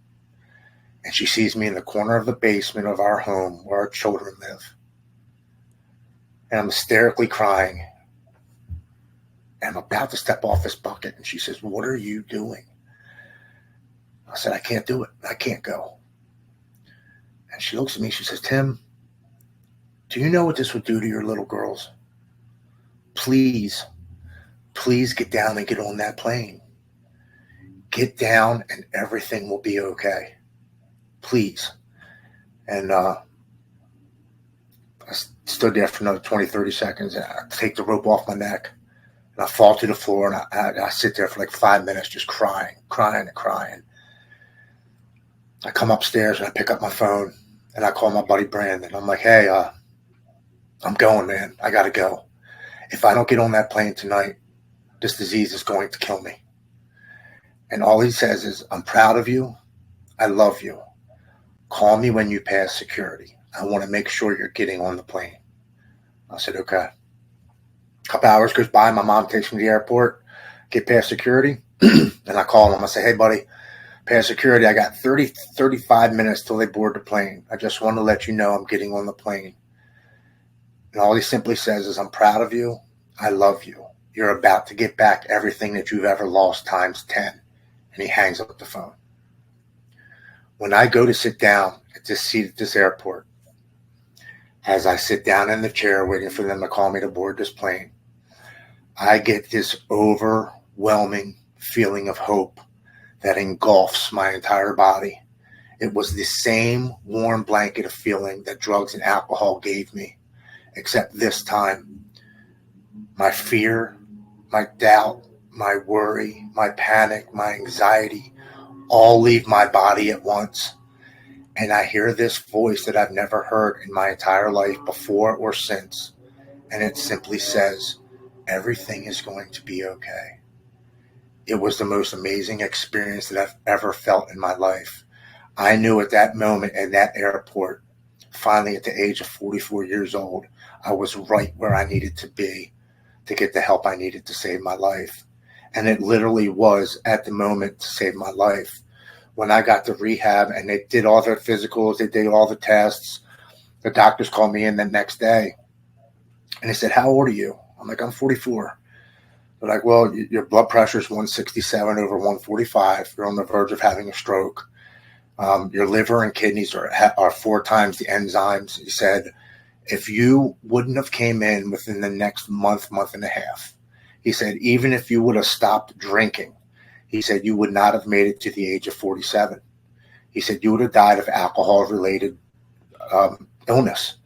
And she sees me in the corner of the basement of our home where our children live. And I'm hysterically crying. And I'm about to step off this bucket. And she says, what are you doing? I said, I can't do it. I can't go. And she looks at me. She says, Tim, do you know what this would do to your little girls? Please get down and get on that plane. Get down and everything will be okay. Please. And I stood there for another 20, 30 seconds. And I take the rope off my neck. And I fall to the floor. And I sit there for like 5 minutes just crying. I come upstairs and I pick up my phone. And I call my buddy Brandon. I'm like, hey, I'm going, man. I got to go. If I don't get on that plane tonight, this disease is going to kill me. And all he says is, I'm proud of you. I love you. Call me when you pass security. I want to make sure you're getting on the plane. I said, okay. A couple hours goes by. My mom takes me to the airport, get past security, and I call them. I say, hey, buddy, past security, I got 35 minutes till they board the plane. I just want to let you know I'm getting on the plane. And all he simply says is, I'm proud of you. I love you. You're about to get back everything that you've ever lost times 10. And he hangs up the phone. When I go to sit down at this seat at this airport, as I sit down in the chair waiting for them to call me to board this plane, I get this overwhelming feeling of hope that engulfs my entire body. It was the same warm blanket of feeling that drugs and alcohol gave me, except this time, my fear, my doubt, my worry, my panic, my anxiety all leave my body at once. And I hear this voice that I've never heard in my entire life before or since. And it simply says, everything is going to be okay. It was the most amazing experience that I've ever felt in my life. I knew at that moment in that airport, finally at the age of 44 years old, I was right where I needed to be to get the help I needed to save my life. And it literally was at the moment to save my life. When I got to rehab and they did all the physicals, they did all the tests, the doctors called me in the next day and they said, how old are you? I'm like, I'm 44. They're like, well, your blood pressure is 167 over 145. You're on the verge of having a stroke. Your liver and kidneys are 4 times the enzymes. He said, if you wouldn't have came in within the next month and a half, he said, even if you would have stopped drinking, he said, you would not have made it to the age of 47. He said, you would have died of alcohol-related illness.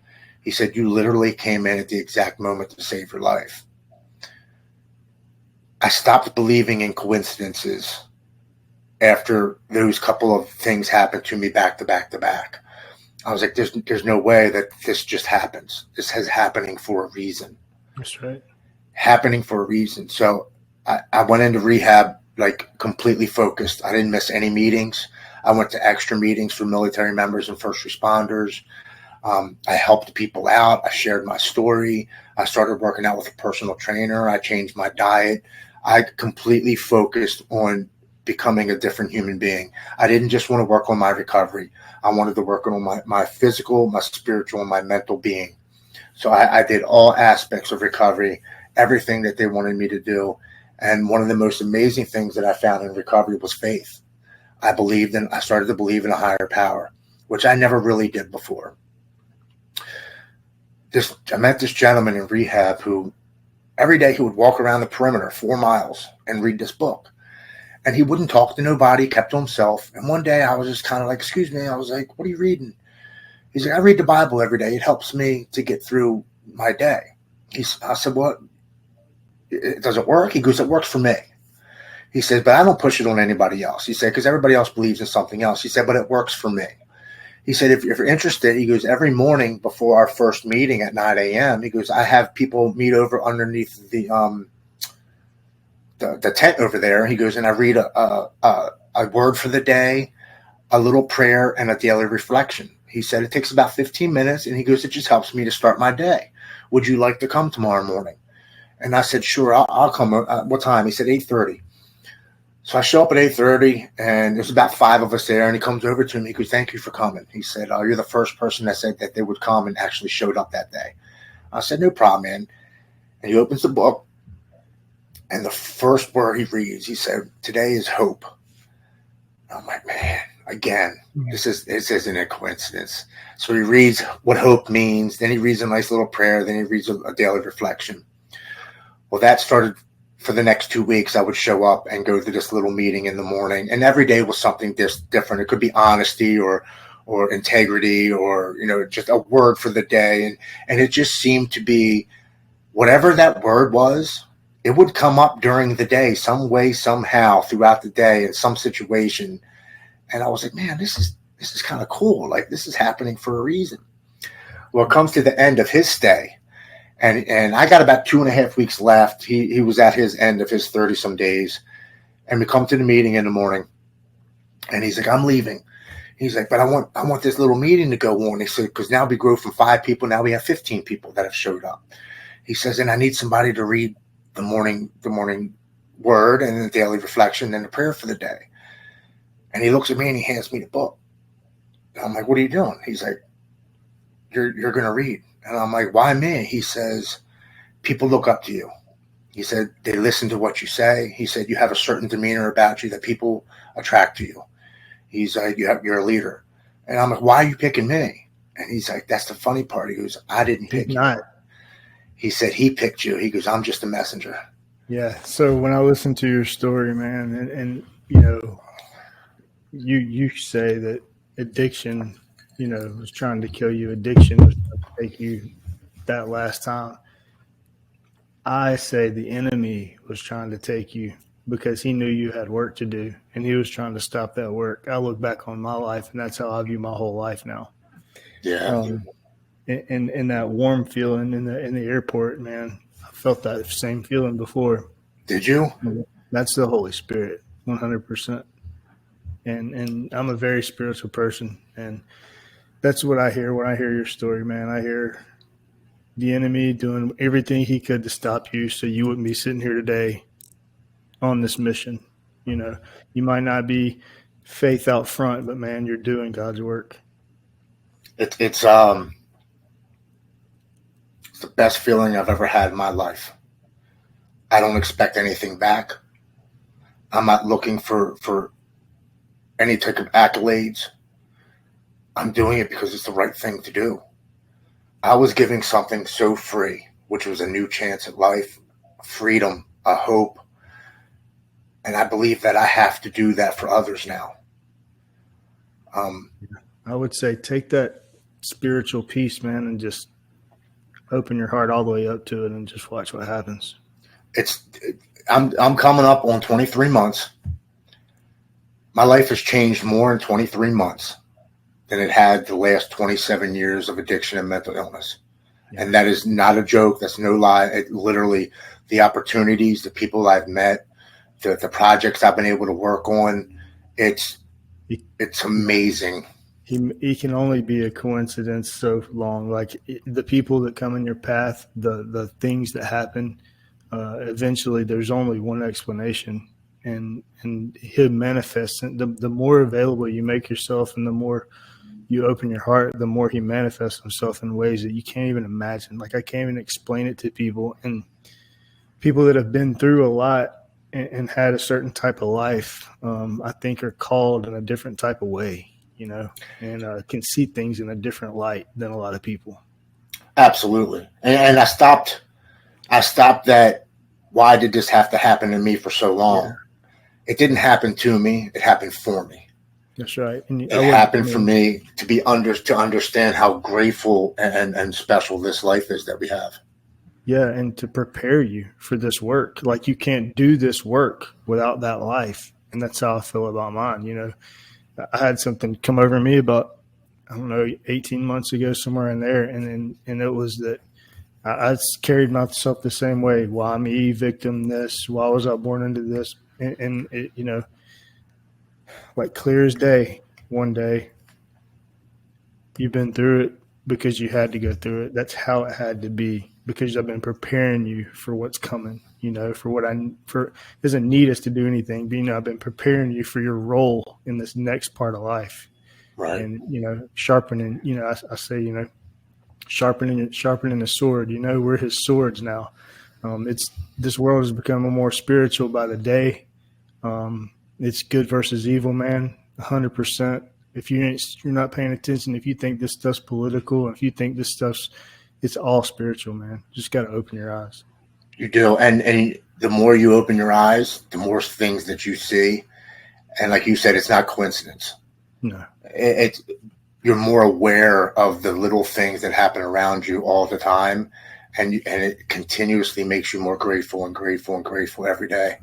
He said, you literally came in at the exact moment to save your life. I stopped believing in coincidences after those couple of things happened to me back to back to back. I was like, there's no way that this just happens. This is happening for a reason. That's right. Happening for a reason. So I went into rehab like completely focused. I didn't miss any meetings. I went to extra meetings for military members and first responders. I helped people out. I shared my story. I started working out with a personal trainer. I changed my diet. I completely focused on becoming a different human being. I didn't just want to work on my recovery. I wanted to work on my physical, my spiritual, and my mental being. So I did all aspects of recovery, everything that they wanted me to do. And one of the most amazing things that I found in recovery was faith. I started to believe in a higher power, which I never really did before. I met this gentleman in rehab who every day he would walk around the perimeter 4 miles and read this book. And he wouldn't talk to nobody, kept to himself. And one day I was just kind of like, excuse me. I was like, what are you reading? He's like, I read the Bible every day. It helps me to get through my day. I said, what? Does it work? He goes, it works for me. He says, but I don't push it on anybody else. He said, because everybody else believes in something else. He said, but it works for me. He said, if you're interested, he goes, every morning before our first meeting at 9 a.m., he goes, I have people meet over underneath the tent over there. He goes, and I read a word for the day, a little prayer, and a daily reflection. He said, it takes about 15 minutes. And he goes, it just helps me to start my day. Would you like to come tomorrow morning? And I said, sure, I'll come. What time? He said, 8:30. So I show up at 8:30, and there's about 5 of us there. And he comes over to me. He goes, thank you for coming. He said, you're the first person that said that they would come and actually showed up that day. I said, no problem, man. And he opens the book. And the first word he reads, he said, today is hope. I'm like, man, again, this isn't a coincidence. So he reads what hope means. Then he reads a nice little prayer. Then he reads a daily reflection. Well, that started for the next 2 weeks. I would show up and go to this little meeting in the morning. And every day was something different. It could be honesty or integrity or, just a word for the day. And it just seemed to be whatever that word was, it would come up during the day, some way, somehow, throughout the day in some situation. And I was like, man, this is kind of cool. Like, this is happening for a reason. Well, it comes to the end of his stay. And I got about 2.5 weeks left. He was at his end of his 30-some days. And we come to the meeting in the morning. And he's like, I'm leaving. He's like, but I want this little meeting to go on. He said, because now we grew from 5 people. Now we have 15 people that have showed up. He says, and I need somebody to read the morning word and the daily reflection and the prayer for the day. And he looks at me and he hands me the book. And I'm like, what are you doing? He's like, you're going to read. And I'm like, why me? He says, people look up to you. He said, they listen to what you say. He said, you have a certain demeanor about you that people attract to you. He's like, you're a leader. And I'm like, why are you picking me? And he's like, that's the funny part. He goes, I didn't pick you. He said, he picked you. He goes, I'm just a messenger. Yeah. So when I listen to your story, man, and you know, you say that addiction, you know, was trying to kill you. Addiction was trying to take you that last time. I say the enemy was trying to take you because he knew you had work to do, and he was trying to stop that work. I look back on my life, and that's how I view my whole life now. Yeah. And that warm feeling in the airport, man, I felt that same feeling before. Did you? That's the Holy Spirit, 100%. And I'm a very spiritual person, and that's what I hear when I hear your story, man. I hear the enemy doing everything he could to stop you so you wouldn't be sitting here today on this mission. You know, you might not be faith out front, but man, you're doing God's work. It's the best feeling I've ever had in my life. I don't expect anything back. I'm not looking for any type of accolades. I'm doing it because it's the right thing to do. I was giving something so free, which was a new chance at life, freedom, a hope. And I believe that I have to do that for others now. I would say take that spiritual piece, man, and just open your heart all the way up to it and just watch what happens. I'm coming up on 23 months. My life has changed more in 23 months than it had the last 27 years of addiction and mental illness. Yeah. And that is not a joke. That's no lie. It literally, the opportunities, the people I've met, the projects I've been able to work on, it's amazing. He can only be a coincidence so long. Like the people that come in your path, the things that happen, eventually there's only one explanation, and he'll manifest. The more available you make yourself and the more you open your heart, the more he manifests himself in ways that you can't even imagine. Like I can't even explain it to people, and people that have been through a lot and had a certain type of life, I think are called in a different type of way, you know, and can see things in a different light than a lot of people. Absolutely. And I stopped that. Why did this have to happen to me for so long? Yeah. It didn't happen to me. It happened for me. That's right. And it happened for me to understand how grateful and special this life is that we have. Yeah, and to prepare you for this work. Like you can't do this work without that life. And that's how I feel about mine. You know, I had something come over me about, 18 months ago, somewhere in there. And it was that I carried myself the same way. Why me, victim this? Why was I born into this? And it, you know, like clear as day, one day, you've been through it because you had to go through it. That's how it had to be, because I've been preparing you for what's coming, you know, for doesn't need us to do anything, but, you know, I've been preparing you for your role in this next part of life. Right. And, you know, sharpening, you know, I say, you know, sharpening the sword, you know, we're his swords now. This world is becoming more spiritual by the day. It's good versus evil, man, 100%. If you're not paying attention, if you think this stuff's political, if you think this stuff's, it's all spiritual, man. Just got to open your eyes. You do. And the more you open your eyes, the more things that you see. And like you said, it's not coincidence. No. You're more aware of the little things that happen around you all the time. And it continuously makes you more grateful and grateful and grateful every day.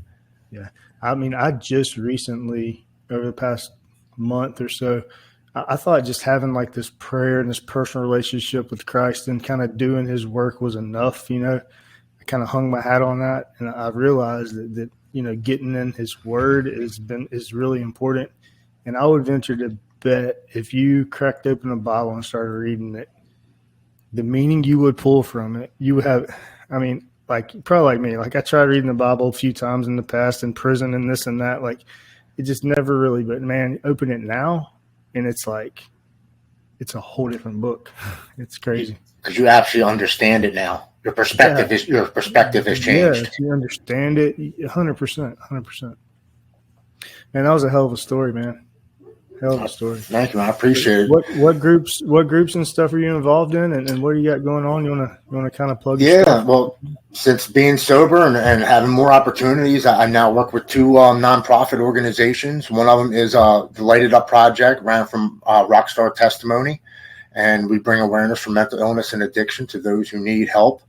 Yeah. I mean, I just recently, over the past month or so, I thought just having like this prayer and this personal relationship with Christ and kind of doing his work was enough, you know. I kind of hung my hat on that, and I realized that you know, getting in his word is really important. And I would venture to bet if you cracked open a Bible and started reading it, the meaning you would pull from it, you would have, I mean, like probably like me, like I tried reading the Bible a few times in the past in prison and this and that. Like it just never really, but man, open it now and it's like, it's a whole different book. It's crazy. Because you actually understand it now. Your perspective has changed. Yeah, if you understand it, 100%, 100%. Man, that was a hell of a story, man. Hell of a story. Thank you, man. I appreciate it. What groups and stuff are you involved in, and what do you got going on? You wanna kind of plug? Yeah, well, since being sober and having more opportunities, I now work with two nonprofit organizations. One of them is the Lighted Up Project, ran from Rockstar Testimony, and we bring awareness for mental illness and addiction to those who need help.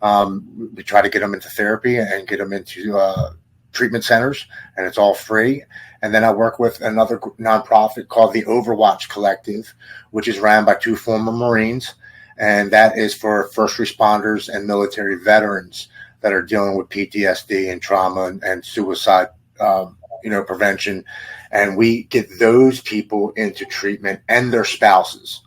We try to get them into therapy and get them into treatment centers, and it's all free. And then I work with another nonprofit called the Overwatch Collective, which is ran by two former Marines, and that is for first responders and military veterans that are dealing with PTSD and trauma and suicide, prevention. And we get those people into treatment and their spouses.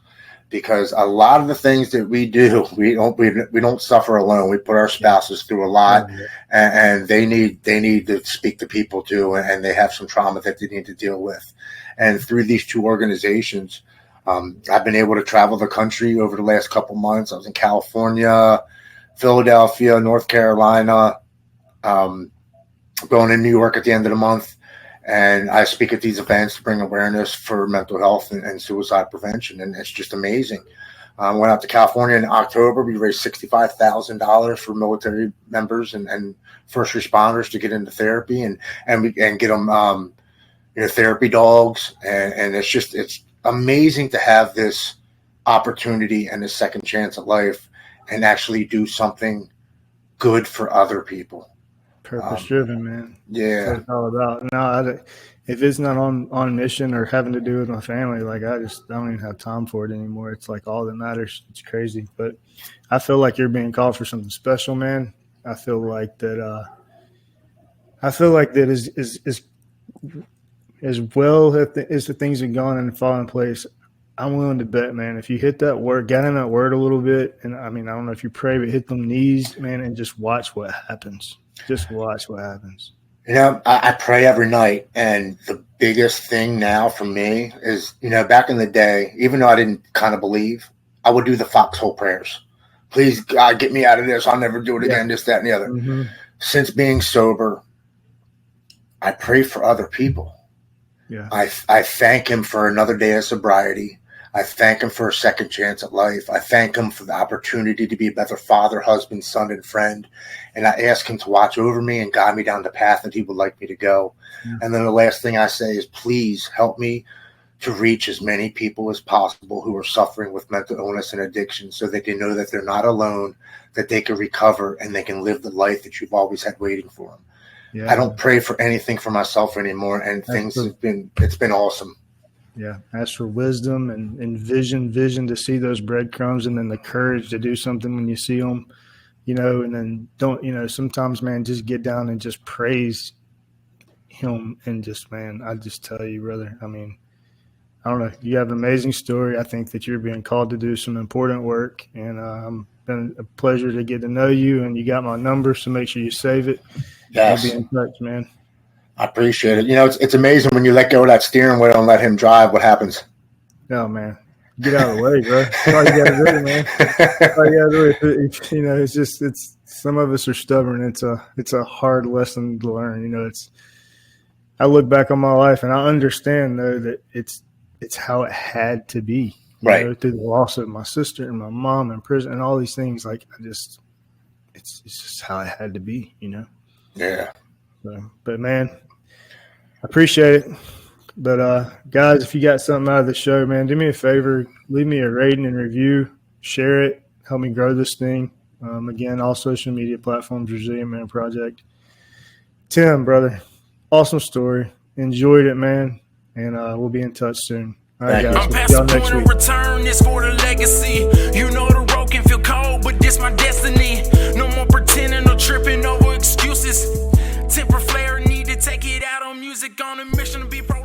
Because a lot of the things that we do, we don't suffer alone. We put our spouses through a lot, and they need to speak to people too, and they have some trauma that they need to deal with. And through these two organizations, I've been able to travel the country over the last couple months. I was in California, Philadelphia, North Carolina, going to New York at the end of the month. And I speak at these events to bring awareness for mental health and suicide prevention. And it's just amazing. Went out to California in October. We raised $65,000 for military members and first responders to get into therapy and get them, therapy dogs. And it's amazing to have this opportunity and a second chance at life and actually do something good for other people. Purpose driven, man. Yeah, that's what it's all about. No, if it's not on mission or having to do with my family, like I don't even have time for it anymore. It's like all that matters. It's crazy, but I feel like you're being called for something special, man. I feel like that. As well as the things have gone and fall in place, I'm willing to bet, man, if you hit that word, get in that word a little bit, and I mean, I don't know if you pray, but hit them knees, man, and just watch what happens. Just watch what happens. I pray every night, and the biggest thing now for me is, back in the day, even though I didn't kind of believe, I would do the foxhole prayers. Please, God, get me out of this. I'll never do it again, this, that, and the other. Mm-hmm. Since being sober, I pray for other people. Yeah. I thank him for another day of sobriety. I thank him for a second chance at life. I thank him for the opportunity to be a better father, husband, son, and friend. And I ask him to watch over me and guide me down the path that he would like me to go. Yeah. And then the last thing I say is, please help me to reach as many people as possible who are suffering with mental illness and addiction so that they know that they're not alone, that they can recover and they can live the life that you've always had waiting for them. Yeah. I don't pray for anything for myself anymore, and it's been awesome. Yeah, ask for wisdom and vision to see those breadcrumbs, and then the courage to do something when you see them, and then don't, sometimes, man, just get down and just praise him and just, man, I just tell you, brother, I mean, I don't know, you have an amazing story. I think that you're being called to do some important work, and it's been a pleasure to get to know you, and you got my number, so make sure you save it. Yes. I'll be in touch, man. I appreciate it. It's amazing when you let go of that steering wheel and let him drive, what happens? Oh, man. Get out of the way, bro. That's all you got to do, man. That's all you got to do. It's some of us are stubborn. It's a hard lesson to learn. I look back on my life and I understand, though, that it's how it had to be. Right. Through the loss of my sister and my mom in prison and all these things, like it's just how it had to be, Yeah. So, but man, I appreciate it. But guys, if you got something out of the show, man, do me a favor, leave me a rating and review, share it, help me grow this thing. Again, all social media platforms, Resilient Man Project. Tim, brother, awesome story. Enjoyed it, man, and we'll be in touch soon. All right, guys. I'm past the point of return. This for the legacy. The road can feel cold, but this my destiny. No more pretending or tripping over excuses. Temper flare, need to take it out on music on a mission to be pro.